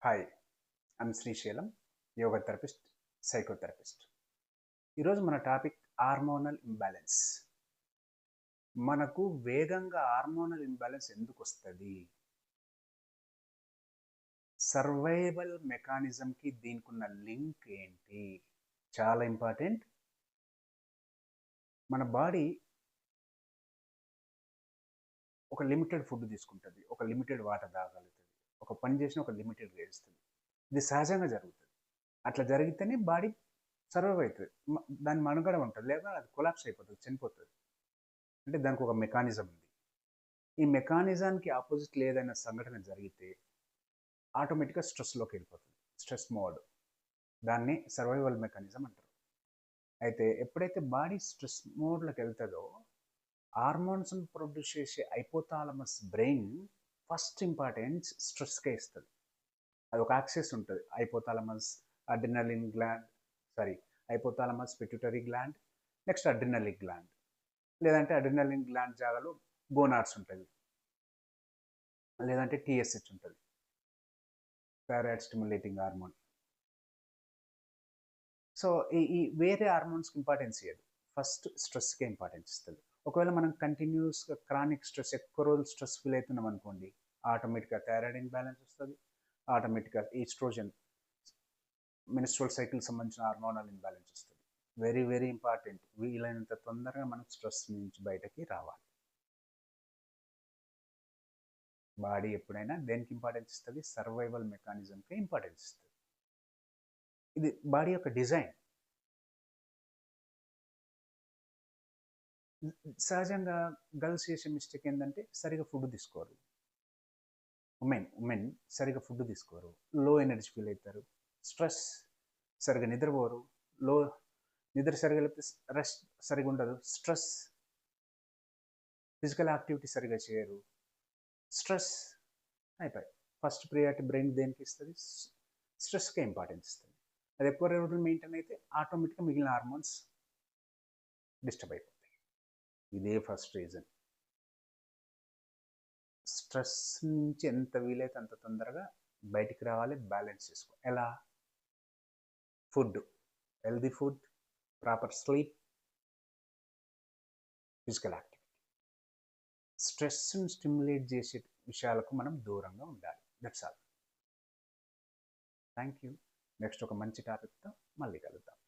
Hi, I'm Srisailam, yoga therapist, psychotherapist. ఈరోజు మన topic hormonal imbalance. మనకు వేగంగా హార్మోనల్ ఇంబ్యాలెన్స్ ఎందుకు వస్తుంది? సర్వైవల్ మెకానిజంకి దీనికి ఉన్న లింక్ ఏంటి? చాలా ఇంపార్టెంట్. మన బాడీ ఒక లిమిటెడ్ ఫుడ్ తీసుకుంటుంది, ఒక లిమిటెడ్ వాటర్ తాగలుగుతుంది, ఒక పని చేసిన ఒక లిమిటెడ్ చేస్తుంది. ఇది సహజంగా జరుగుతుంది. అట్లా జరిగితేనే బాడీ సర్వైవ్ అవుతుంది, దాని మనుగడ ఉంటుంది. లేదా అది కొలాప్స్ అయిపోతుంది, చనిపోతుంది. అంటే దానికి ఒక మెకానిజం ఉంది. ఈ మెకానిజానికి ఆపోజిట్ ఏదైనా సంఘటన జరిగితే ఆటోమేటిక్గా స్ట్రెస్లోకి వెళ్ళిపోతుంది, స్ట్రెస్ మోడ్. దాన్ని సర్వైవల్ మెకానిజం అంటారు. అయితే ఎప్పుడైతే బాడీ స్ట్రెస్ మోడ్లోకి వెళ్తుందో హార్మోన్స్ని ప్రొడ్యూస్ చేసే హైపోథాలమస్ బ్రెయిన్ ఫస్ట్ ఇంపార్టెన్స్ స్ట్రెస్కే ఇస్తుంది. అది ఒక యాక్సెస్ ఉంటుంది. Hypothalamus adrenaline gland, hypothalamus pituitary gland, next adrenal gland. లేదంటే అడ్రినలిన్ గ్లాండ్ జాగాలో గోనార్డ్స్ ఉంటుంది, లేదంటే టీఎస్హెచ్ ఉంటుంది, థైరాయిడ్ స్టిమ్యులేటింగ్ హార్మోన్. సో ఈ వేరే హార్మోన్స్కి ఇంపార్టెన్స్ ఇవ్వదు, ఫస్ట్ స్ట్రెస్కే ఇంపార్టెన్స్ ఇస్తుంది. ఒకవేళ మనం కంటిన్యూస్గా క్రానిక్ స్ట్రెస్, ఎక్కువ రోజులు స్ట్రెస్ ఫీల్ అవుతున్నాం అనుకోండి, ఆటోమేటిక్గా థైరాయిడ్ ఇంబ్యాలెన్స్ వస్తుంది, ఆటోమేటిక్గా ఈస్ట్రోజన్ మెన్స్ట్రువల్ సైకిల్ సంబంధించిన హార్మోనల్ ఇంబ్యాలెన్స్ వస్తుంది. Very very important. వీలైనంత తొందరగా మనం స్ట్రెస్ నుంచి బయటకి రావాలి. బాడీ ఎప్పుడైనా దేనికి ఇంపార్టెన్స్ ఇస్తుంది? సర్వైవల్ మెకానిజంకి ఇంపార్టెన్స్ ఇస్తుంది. ఇది బాడీ యొక్క డిజైన్. సహజంగా గర్ల్స్ చేసే మిస్టేక్ ఏంటంటే సరిగా ఫుడ్ తీసుకోరు. ఉమెన్ సరిగా ఫుడ్ తీసుకోరు, లో ఎనర్జీ ఫీల్ అవుతారు, స్ట్రెస్, సరిగా నిద్రపోరు, నిద్ర సరిగా లేకపోతే రెస్ట్ సరిగా ఉండదు, స్ట్రెస్, ఫిజికల్ యాక్టివిటీ సరిగా చేయరు, స్ట్రెస్ అయిపోయి. ఫస్ట్ ప్రియారిటీ బ్రెయిన్ దేనికి ఇస్తుంది? స్ట్రెస్కే ఇంపార్టెన్స్ ఇస్తుంది. అది ఎక్కువ రోజులు మెయింటైన్ అయితే ఆటోమేటిక్గా మిగిలిన హార్మోన్స్ డిస్టర్బ్ అయిపోతాయి. ఇదే ఫస్ట్ రీజన్. స్ట్రెస్ నుంచి ఎంత వీలైతే అంత తొందరగా బయటికి రావాలి, బ్యాలెన్స్ చేసుకో. ఎలా? Food, healthy food, proper sleep, physical activity. స్ట్రెస్ని స్టిమ్యులేట్ చేసే విషయాలకు మనం దూరంగా ఉండాలి. That's all. Thank you. Next ఒక మంచి టాపిక్తో మళ్ళీ కలుద్దాం.